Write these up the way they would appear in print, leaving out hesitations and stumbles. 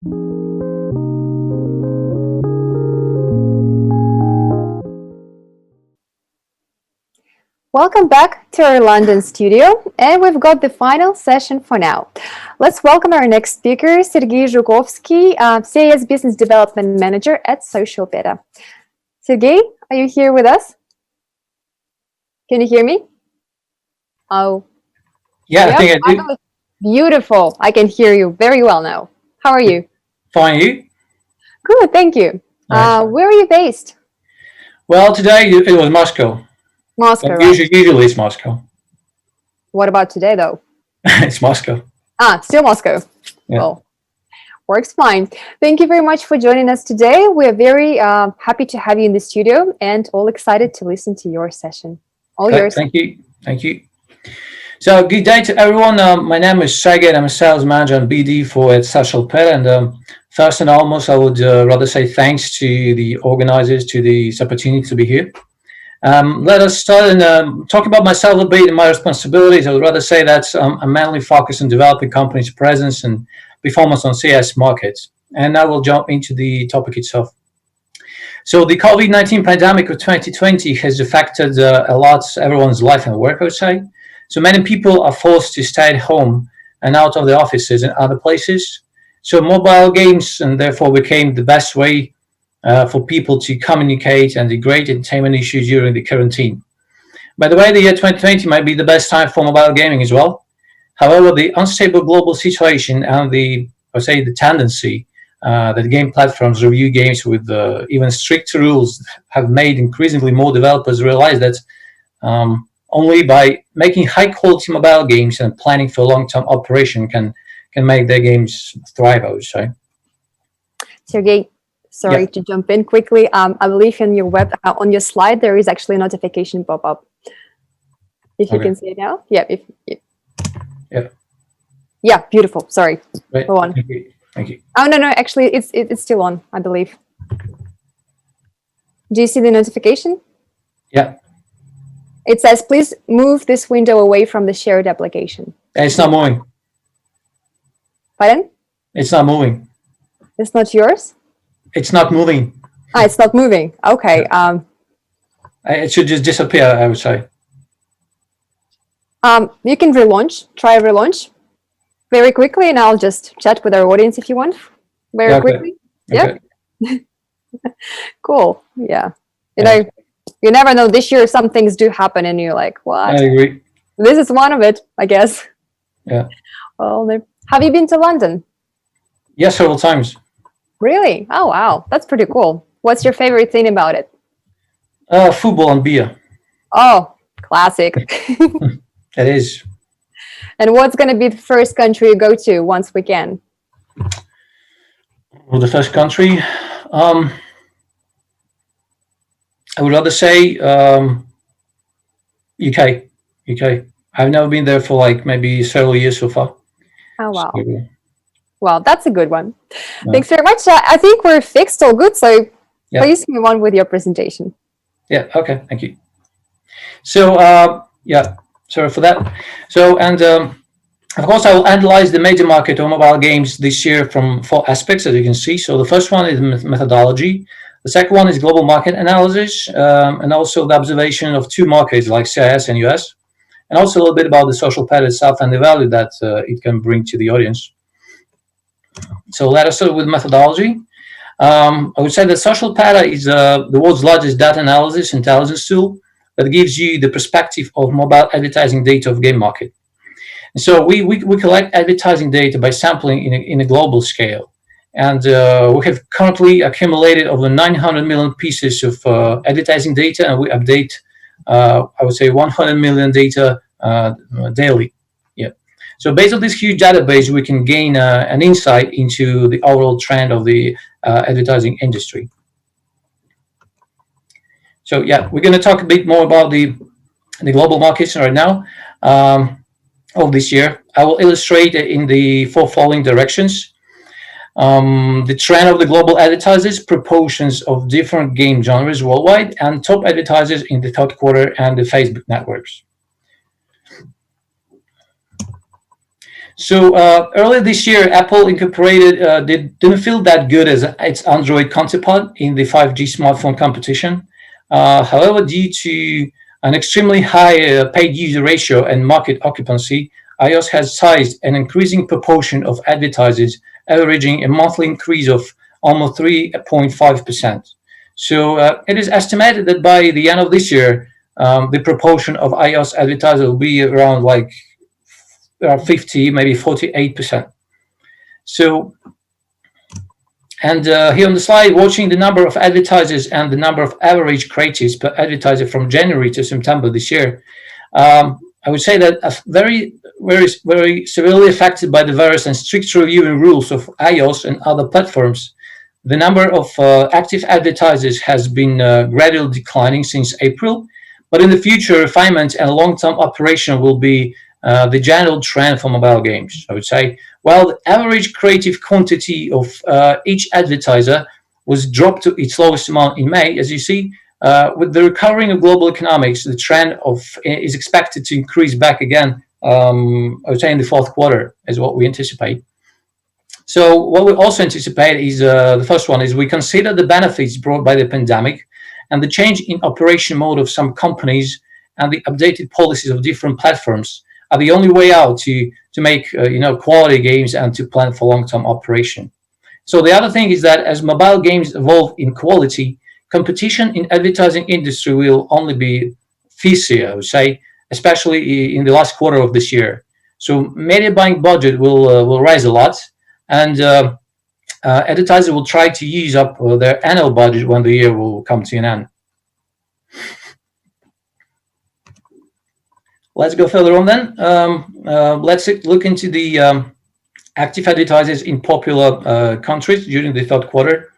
Welcome back to our London studio, and we've got the final session for now. Let's welcome our next speaker, Sergey Zhukovskiy, CS Business Development Manager at Social Peta. Sergey, are you here with us? Can you hear me? Oh. Yeah, I think I do. Beautiful. I can hear you very well now. How are you? Fine, you? Good, thank you. Nice. Where are you based? Well, today it was Moscow. Moscow, right? Usually it's Moscow. What about today, though? It's Moscow. Still Moscow. Yeah. Well, works fine. Thank you very much for joining us today. We're very happy to have you in the studio and all excited to listen to your session. All yours. Thank you. Thank you. So, good day to everyone. My name is Sergey, and I'm a sales manager on BD for Social Peta. And first and foremost, I would rather say thanks to the organizers to this opportunity to be here. Let us start and talk about myself a bit and my responsibilities. I would rather say that I'm mainly focused on developing companies' presence and performance on CS markets. And now we'll jump into the topic itself. So the COVID-19 pandemic of 2020 has affected a lot everyone's life and work, I would say. So many people are forced to stay at home and out of the offices and other places. So mobile games and therefore became the best way for people to communicate and the great entertainment issues during the quarantine. By the way, the year 2020 might be the best time for mobile gaming as well. However, the unstable global situation and the tendency that game platforms review games with even stricter rules have made increasingly more developers realize that only by making high-quality mobile games and planning for long-term operation can make their games thrive, I would say. Sergey, sorry to jump in quickly. I believe in your on your slide there is actually a notification pop-up. If you can see it now, yeah, beautiful. Sorry, right. Go on. Thank you. Oh no, actually, it's still on, I believe. Do you see the notification? Yeah. It says, please move this window away from the shared application. It's not moving. Pardon? It's not moving. It's not yours? It's not moving. It's not moving. Okay. It should just disappear, I would say. You can relaunch. Try relaunch very quickly, and I'll just chat with our audience if you want. Very quickly. Okay. Yeah. Cool. Yeah. You never know. This year, some things do happen, and you're like, "What?" I agree. This is one of it, I guess. Yeah. Well, have you been to London? Yes, several times. Really? Oh, wow. That's pretty cool. What's your favorite thing about it? Football and beer. Oh, classic. It is. And what's going to be the first country you go to once we can? Well, the first country, I would rather say UK. I've never been there for like maybe several years so far. Oh, wow. So, well, that's a good one. Yeah. Thanks very much. I think we're fixed, all good. So please move on with your presentation. Yeah, okay, thank you. So, sorry for that. So, and of course, I will analyze the major market of mobile games this year from 4 aspects, as you can see. So the first one is methodology. The second one is global market analysis, and also the observation of 2 markets like CIS and US, and also a little bit about the Social Peta itself and the value that it can bring to the audience. So let us start with methodology. I would say that Social Peta is the world's largest data analysis intelligence tool that gives you the perspective of mobile advertising data of game market. And so we collect advertising data by sampling in a global scale. And we have currently accumulated over 900 million pieces of advertising data, and we update, I would say, 100 million data daily. Yeah. So based on this huge database, we can gain an insight into the overall trend of the advertising industry. So yeah, we're going to talk a bit more about the global markets right now of this year. I will illustrate in the 4 following directions. The trend of the global advertisers, proportions of different game genres worldwide, and top advertisers in the third quarter and the Facebook networks. So earlier this year, Apple Incorporated didn't feel that good as its Android counterpart in the 5G smartphone competition. However, due to an extremely high paid user ratio and market occupancy, iOS has sized an increasing proportion of advertisers, averaging a monthly increase of almost 3.5%. So it is estimated that by the end of this year, the proportion of iOS advertisers will be around like 50, maybe 48%. So, and here on the slide, watching the number of advertisers and the number of average creatives per advertiser from January to September this year, I would say that very severely affected by the various and strict reviewing rules of iOS and other platforms. The number of active advertisers has been gradually declining since April, but in the future, refinement and long-term operation will be the general trend for mobile games, I would say. While the average creative quantity of each advertiser was dropped to its lowest amount in May, as you see, with the recovering of global economics, the trend is expected to increase back again, I would say in the fourth quarter, is what we anticipate. So what we also anticipate is the first one is we consider the benefits brought by the pandemic and the change in operation mode of some companies and the updated policies of different platforms are the only way out to make quality games and to plan for long-term operation. So the other thing is that as mobile games evolve in quality, competition in advertising industry will only be fiercer, I would say, especially in the last quarter of this year. So media buying budget will rise a lot, and advertisers will try to use up their annual budget when the year will come to an end. Let's go further on then. Let's look into the active advertisers in popular countries during the third quarter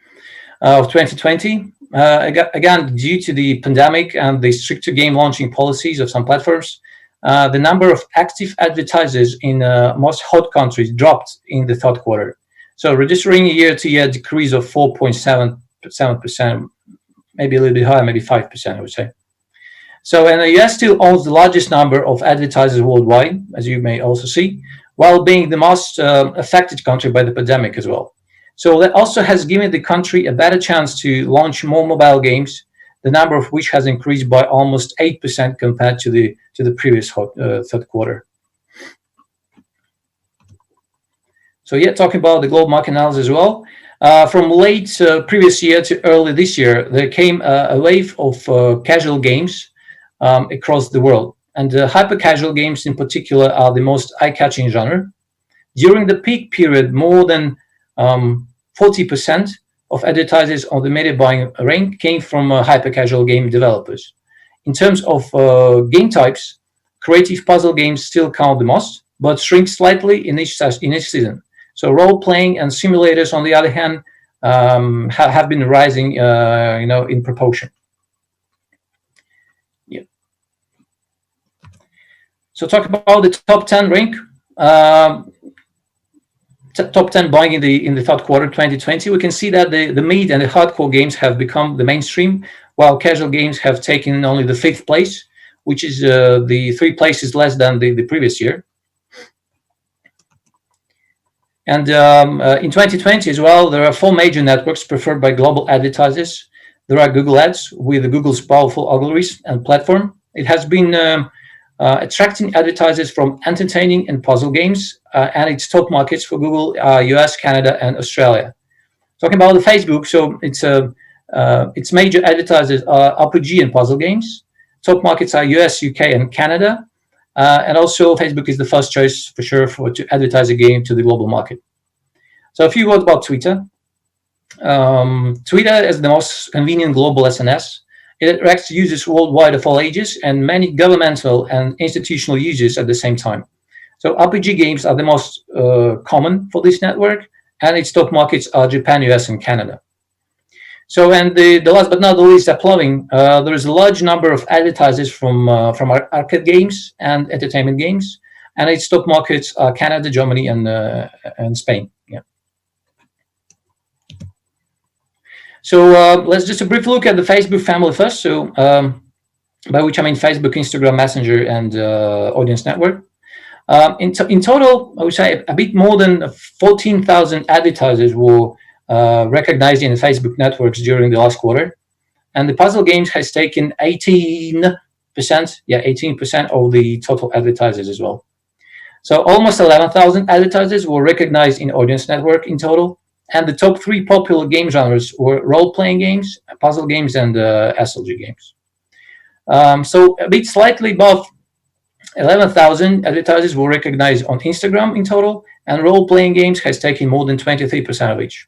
of 2020. Again, due to the pandemic and the stricter game launching policies of some platforms, the number of active advertisers in most hot countries dropped in the third quarter. So registering a year-to-year decrease of 4.7%, maybe a little bit higher, maybe 5%, I would say. So, and the US still owns the largest number of advertisers worldwide, as you may also see, while being the most affected country by the pandemic as well. So that also has given the country a better chance to launch more mobile games, the number of which has increased by almost 8% compared to the previous third quarter. So yeah, talking about the global market analysis as well. From late previous year to early this year, there came a wave of casual games across the world. And hyper-casual games in particular are the most eye-catching genre. During the peak period, more than 40% of advertisers on the media buying rank came from hyper-casual game developers. In terms of game types, creative puzzle games still count the most, but shrink slightly in each season. So role-playing and simulators, on the other hand, have been rising, in proportion. Yeah. So talk about the top 10 rank. Top 10 buying in the third quarter 2020. We can see that the mid and the hardcore games have become the mainstream, while casual games have taken only the 5th place, which is the 3 places less than the previous year. And in 2020 as well, there are 4 major networks preferred by global advertisers. There are Google Ads with Google's powerful algorithms and platform. It has been attracting advertisers from entertaining and puzzle games, and its top markets for Google are US, Canada, and Australia. Talking about the Facebook, so its major advertisers are RPG and puzzle games. Top markets are US, UK, and Canada. And also Facebook is the first choice for sure to advertise a game to the global market. So a few words about Twitter. Twitter is the most convenient global SNS. It attracts users worldwide of all ages and many governmental and institutional users at the same time. So RPG games are the most common for this network, and its top markets are Japan, US, and Canada. So, and the last but not the least, applauding, there is a large number of advertisers from arcade games and entertainment games, and its top markets are Canada, Germany, and Spain. Yeah. So let's just a brief look at the Facebook family first. So by which I mean Facebook, Instagram, Messenger, and Audience Network. In total, I would say a bit more than 14,000 advertisers were recognized in the Facebook networks during the last quarter, and the puzzle games has taken 18%, 18% of the total advertisers as well. So almost 11,000 advertisers were recognized in audience network in total, and the top three popular game genres were role-playing games, puzzle games, and SLG games. So a bit slightly above 11,000 advertisers were recognized on Instagram in total, and role-playing games has taken more than 23% of each.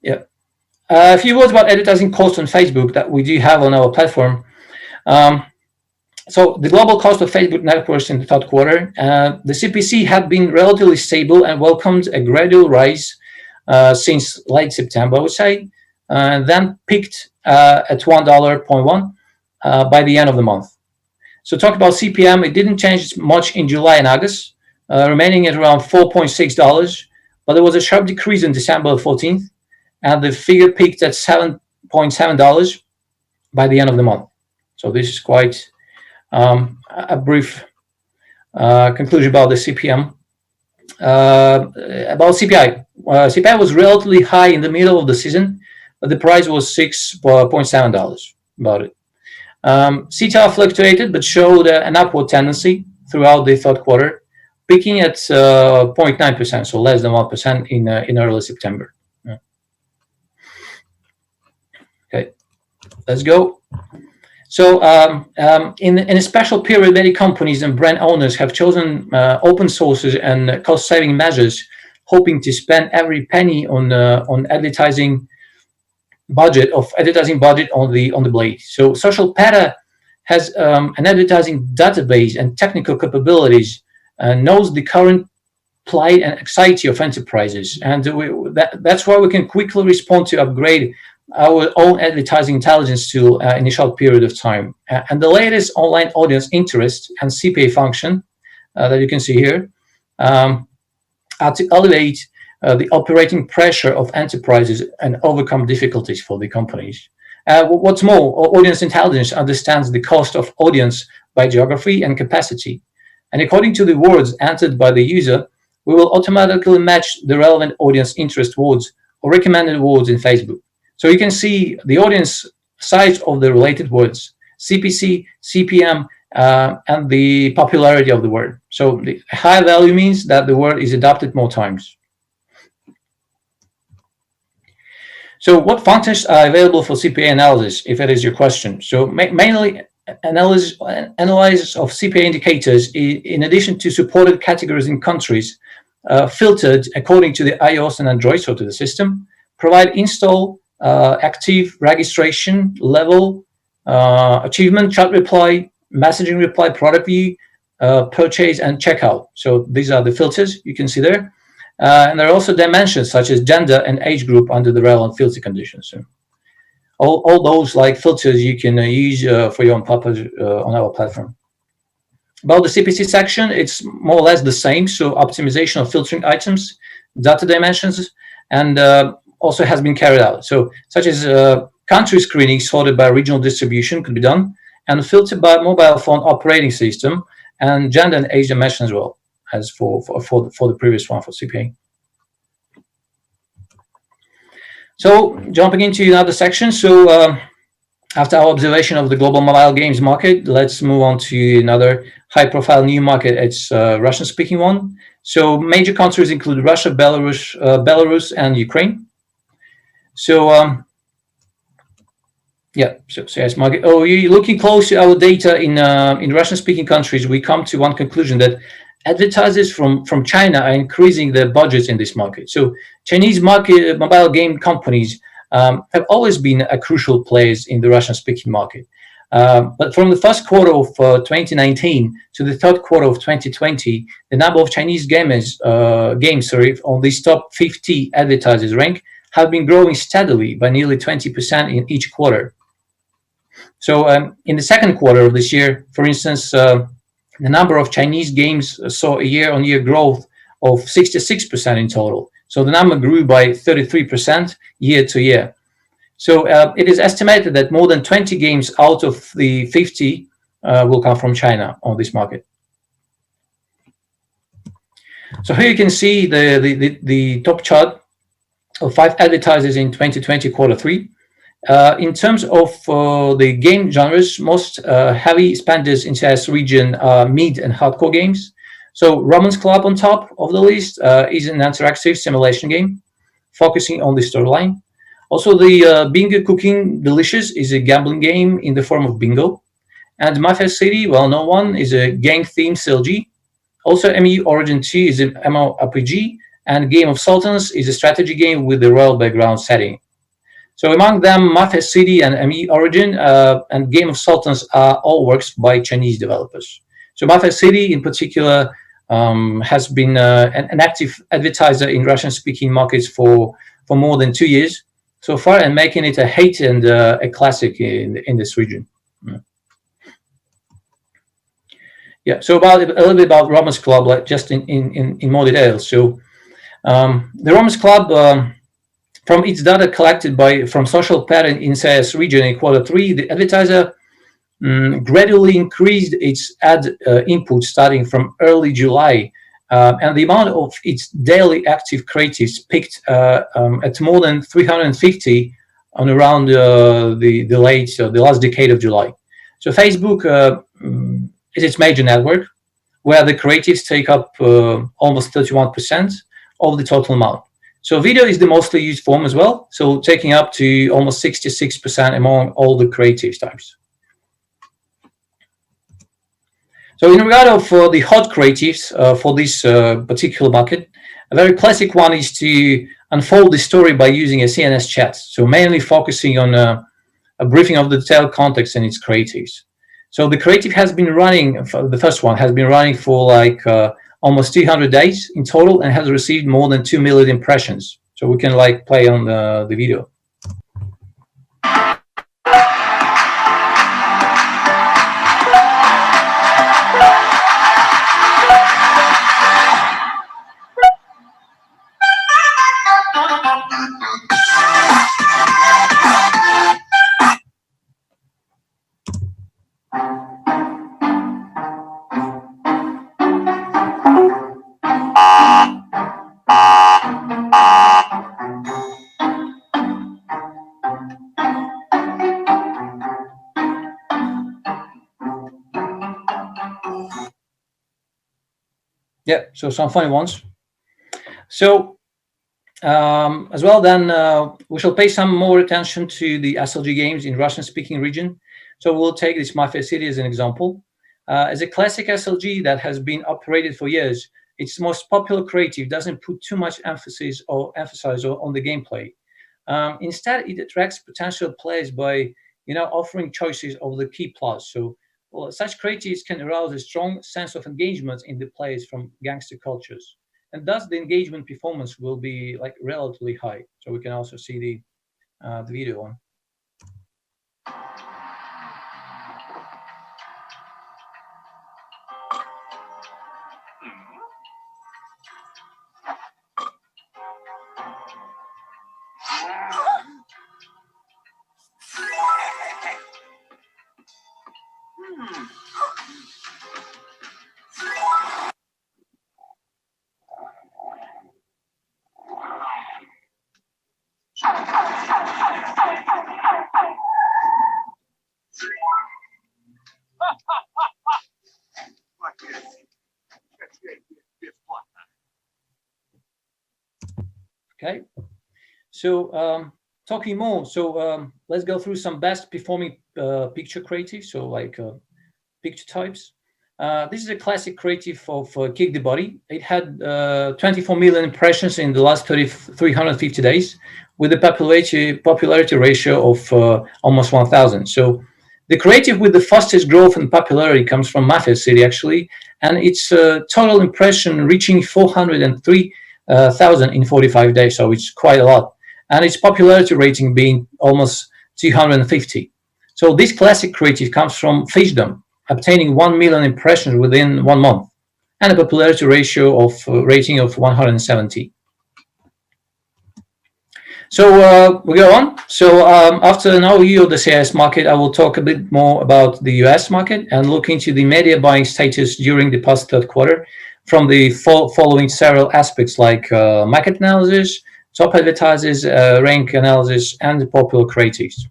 Yeah. A few words about advertising costs on Facebook that we do have on our platform. So the global cost of Facebook networks in the third quarter, the CPC had been relatively stable and welcomed a gradual rise since late September, I would say, then peaked at $1.1 by the end of the month. So talk about CPM, it didn't change much in July and August, remaining at around $4.6, but there was a sharp decrease on December 14th, and the figure peaked at $7.7 by the end of the month. So this is quite a brief conclusion about the CPM. About CPI. CPI was relatively high in the middle of the season, but the price was $6.7 about it. CTR fluctuated but showed an upward tendency throughout the third quarter, peaking at 0.9%, so less than 1% in early September. Okay, let's go. So in a special period, many companies and brand owners have chosen open sources and cost-saving measures, hoping to spend every penny on advertising budget on the blade. So Social Peta has an advertising database and technical capabilities, knows the current plight and anxiety of enterprises, and that's why we can quickly respond to upgrade our own advertising intelligence tool in a short period of time. And the latest online audience interest and CPA function that you can see here are to elevate the operating pressure of enterprises and overcome difficulties for the companies. What's more, audience intelligence understands the cost of audience by geography and capacity. And according to the words entered by the user, we will automatically match the relevant audience interest words or recommended words in Facebook. So you can see the audience size of the related words, CPC, CPM, and the popularity of the word. So the high value means that the word is adopted more times. So what functions are available for CPA analysis, if that is your question? So mainly analysis of CPA indicators, in addition to supported categories in countries, filtered according to the iOS and Android, so to the system, provide install, active registration level, achievement, chat reply, messaging reply, product view, purchase, and checkout. So these are the filters you can see there. And there are also dimensions such as gender and age group under the relevant filter conditions. So all those like filters you can use for your own purpose on our platform. About the CPC section, it's more or less the same. So optimization of filtering items, data dimensions, and also has been carried out. So such as country screening sorted by regional distribution could be done, and filtered by mobile phone operating system, and gender and age dimension as well as for the previous one for CPA. So jumping into another section. So after our observation of the global mobile games market, let's move on to another high-profile new market. It's Russian-speaking one. So major countries include Russia, Belarus, and Ukraine. So yes, market. Oh, you're looking close to our data in Russian-speaking countries. We come to one conclusion that advertisers from China are increasing their budgets in this market. So Chinese market mobile game companies have always been a crucial players in the Russian-speaking market. But from the first quarter of 2019 to the third quarter of 2020, the number of Chinese games on these top 50 advertisers rank have been growing steadily by nearly 20% in each quarter. So in the second quarter of this year, for instance, the number of Chinese games saw a year-on-year growth of 66% in total. So the number grew by 33% year to year. So it is estimated that more than 20 games out of the 50 will come from China on this market. So here you can see the top chart of 5 advertisers in 2020 Q3. In terms of the game genres, most heavy spenders in CIS region are mid and hardcore games. So Romance Club on top of the list is an interactive simulation game focusing on the storyline. Also, the Bingo Cooking Delicious is a gambling game in the form of bingo. And Mafia City, well-known one, is a gang-themed CLG. Also, ME Origin 2 is an MMORPG, and Game of Sultans is a strategy game with the royal background setting. So among them, Mafia City and ME Origin and Game of Sultans are all works by Chinese developers. So Mafia City in particular has been an active advertiser in Russian-speaking markets for more than 2 years so far, and making it a hit and a classic in this region. Yeah, so a little bit about Romance Club, like just in more detail. So the Romance Club, from its data collected from social pattern in CIS region in Q3, the advertiser gradually increased its ad input starting from early July, and the amount of its daily active creatives peaked at more than 350 on around the last decade of July. So Facebook is its major network, where the creatives take up almost 31% of the total amount. So video is the mostly used form as well, so taking up to almost 66% among all the creative types. So in regard of the hot creatives for this particular market, a very classic one is to unfold the story by using a CNS chat, so mainly focusing on a briefing of the detailed context and its creatives. So the creative has been running, the first one has been running for like almost 200 days in total and has received more than 2 million impressions. So we can like play on the video. Yeah, so some funny ones. So as well, then we shall pay some more attention to the SLG games in Russian-speaking region. So we'll take this Mafia City as an example. As a classic SLG that has been operated for years, its most popular creative doesn't put too much emphasis on the gameplay. Instead, it attracts potential players by offering choices of the key plots. So such creatives can arouse a strong sense of engagement in the players from gangster cultures, and thus the engagement performance will be like relatively high. So we can also see the video on. Okay, so talking more, so let's go through some best performing picture creative, so like picture types. This is a classic creative of Kick the Body. It had 24 million impressions in the last 350 days, with a popularity ratio of almost 1,000. So the creative with the fastest growth and popularity comes from Mafia City, actually, and its total impression reaching 403,000 in 45 days, so it's quite a lot. And its popularity rating being almost 250. So this classic creative comes from Fishdom, obtaining 1 million impressions within 1 month, and a popularity ratio of rating of 170. We go on. After an overview of the CIS market, I will talk a bit more about the US market and look into the media buying status during the past third quarter from the following several aspects like market analysis, top advertisers, rank analysis, and the popular creatives.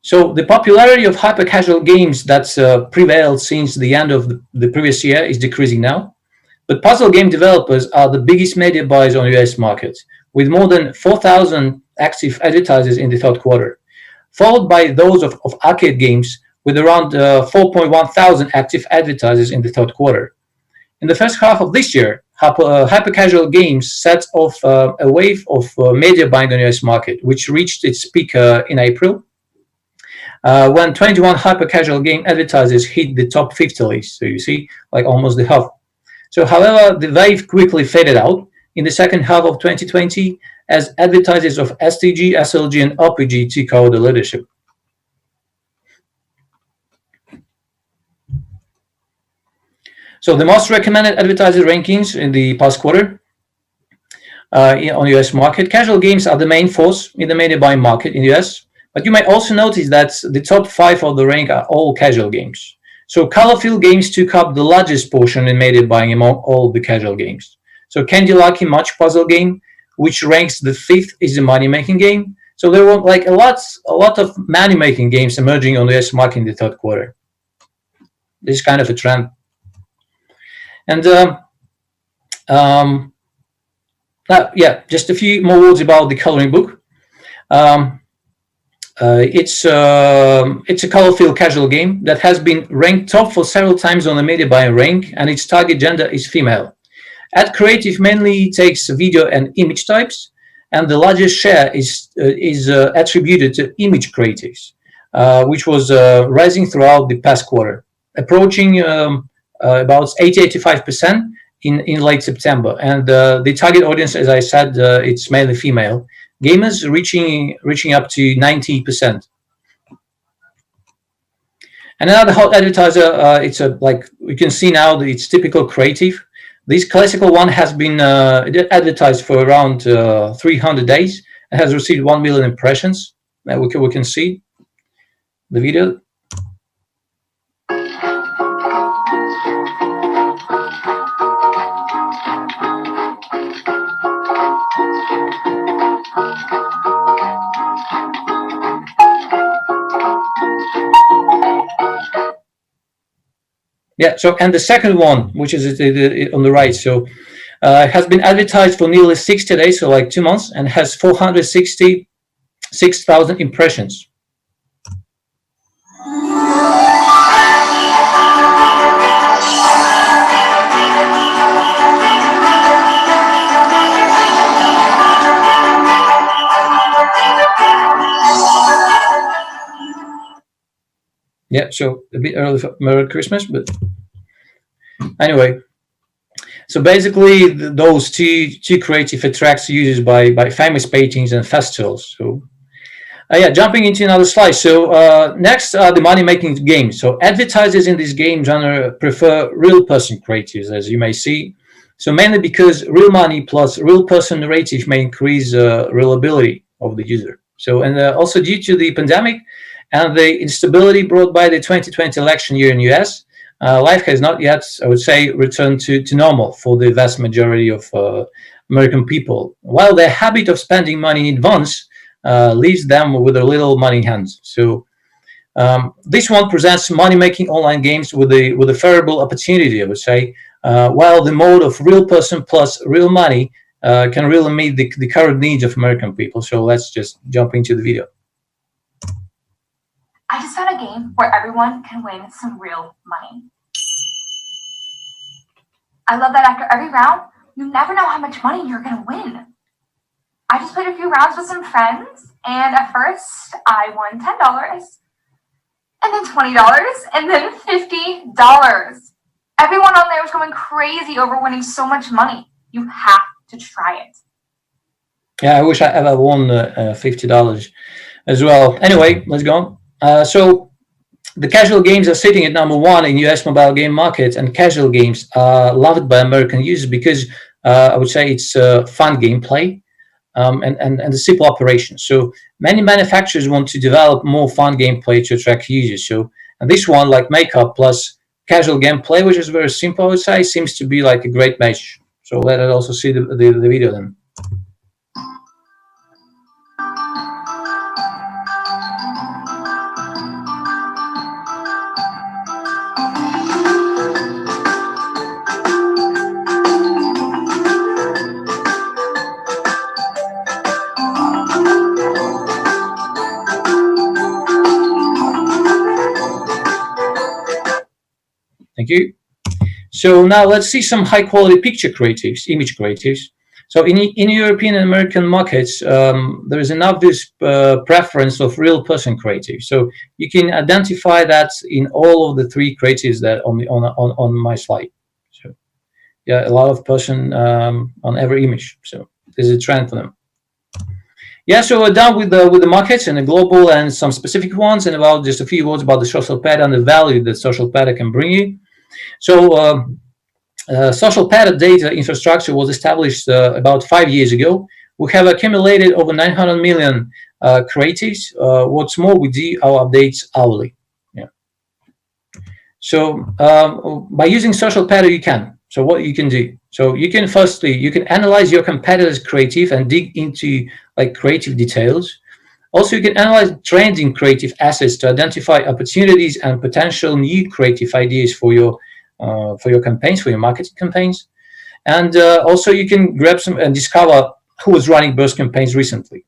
So the popularity of hyper-casual games that's prevailed since the end of the previous year is decreasing now. But puzzle game developers are the biggest media buyers on the US market, with more than 4,000 active advertisers in the third quarter, followed by those of arcade games with around 4.1 thousand active advertisers in the third quarter. In the first half of this year, hyper-casual games set off a wave of media buying on the US market, which reached its peak in April, when 21 hyper-casual game advertisers hit the top 50 list. So you see, like almost the half. So, however, the wave quickly faded out in the second half of 2020 as advertisers of STG, SLG, and RPG took over the leadership. So the most recommended advertiser rankings in the past quarter on the US market, casual games are the main force in the media buying market in the US, but you might also notice that the top 5 of the rank are all casual games. So color-filled games took up the largest portion in media buying among all the casual games. So Candy Lucky Match Puzzle game, which ranks the 5th, is a money-making game. So there were like a lot of money-making games emerging on the US market in the third quarter. This is kind of a trend. And just a few more words about the coloring book. It's a color-filled casual game that has been ranked top for several times on the media buying rank, and its target gender is female. Ad creative mainly takes video and image types, and the largest share is attributed to image creatives, which was rising throughout the past quarter, approaching about 80-85% in late September. And the target audience, as I said, it's mainly female. Gamers reaching up to 90%. And another hot advertiser, it's like we can see now that it's typical creative. This classical one has been advertised for around 300 days and has received 1 million impressions. We can see the video. Yeah, so, and the second one, which is on the right, so has been advertised for nearly 60 days, so like 2 months, and has 466,000 impressions. Yeah, so a bit early for Merry Christmas, but anyway. So basically, those two creative attracts users by famous paintings and festivals. So jumping into another slide. So next are the money-making games. So advertisers in this game genre prefer real person creatives, as you may see. So mainly because real money plus real person narrative may increase reliability of the user. So, and also due to the pandemic and the instability brought by the 2020 election year in the US, life has not yet, I would say, returned to normal for the vast majority of American people, while their habit of spending money in advance leaves them with a little money in hand. So this one presents money-making online games with a favorable opportunity, I would say, while the mode of real person plus real money can really meet the current needs of American people. So let's just jump into the video. I just found a game where everyone can win some real money. I love that after every round, you never know how much money you're going to win. I just played a few rounds with some friends, and at first I won $10, and then $20, and then $50. Everyone on there was going crazy over winning so much money. You have to try it. Yeah, I wish I ever won $50 as well. Anyway, let's go on. So the casual games are sitting at number 1 in US mobile game market, and casual games are loved by American users because I would say it's fun gameplay and a simple operation. So many manufacturers want to develop more fun gameplay to attract users. So and this one, like makeup plus casual gameplay, which is very simple, I would say, seems to be like a great match. So let us also see the video then. Thank you. So now let's see some high quality picture creatives, image creatives. So in European and American markets, there is an obvious preference of real person creative. So you can identify that in all of the three creatives that on my slide. So yeah, a lot of person on every image. So there's a trend for them. Yeah, so we're done with the markets and the global and some specific ones, and about just a few words about the social Peta and the value that social Peta can bring you. So social Peta data infrastructure was established about 5 years ago. We have accumulated over 900 million creatives. What's more, we do our updates hourly. Yeah. So by using social Peta, you can. So what you can do? So you can firstly, you can analyze your competitors' creative and dig into like creative details. Also, you can analyze trending creative assets to identify opportunities and potential new creative ideas for your campaigns, for your marketing campaigns. And also you can grab some and discover who was running burst campaigns recently.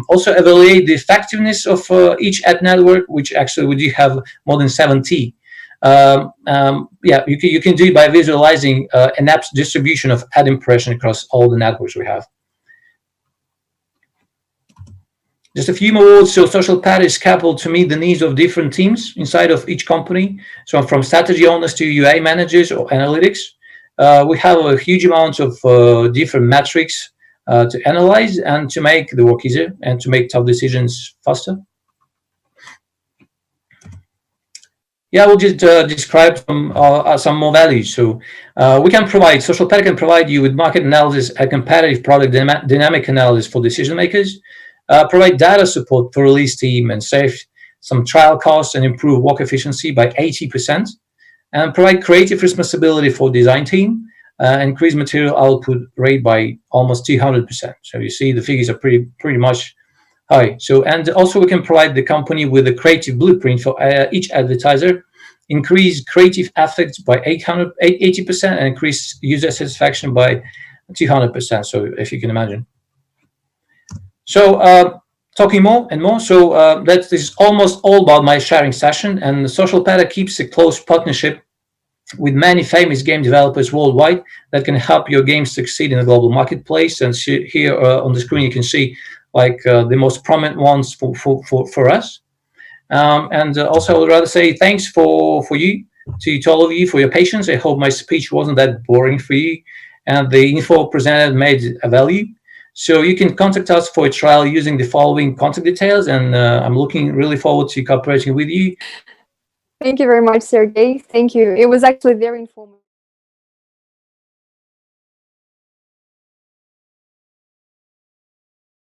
Also evaluate the effectiveness of each ad network, which actually we do have more than 70. Yeah, you can do it by visualizing an app's distribution of ad impression across all the networks we have. Just a few more words. So social Peta is scalable to meet the needs of different teams inside of each company. So from strategy owners to UA managers or analytics. We have a huge amount of different metrics to analyze and to make the work easier and to make tough decisions faster. Yeah, we'll just describe some more values. So we can provide, social Peta can provide you with market analysis, a competitive product dynamic analysis for decision makers, provide data support for release team and save some trial costs and improve work efficiency by 80%, and provide creative responsibility for design team, increase material output rate by almost 200%. So you see the figures are pretty much high. So, and also we can provide the company with a creative blueprint for each advertiser, increase creative effects by 80% and increase user satisfaction by 200%. So if you can imagine. So talking more and more. So that is almost all about my sharing session, and social Peta keeps a close partnership with many famous game developers worldwide that can help your game succeed in the global marketplace. And here on the screen you can see like the most prominent ones for us. And also I would rather say thanks for you, to all of you, for your patience. I hope my speech wasn't that boring for you and the info presented made a value. So you can contact us for a trial using the following contact details, and I'm looking really forward to cooperating with you. Thank you very much, Sergey. Thank you. It was actually very informative.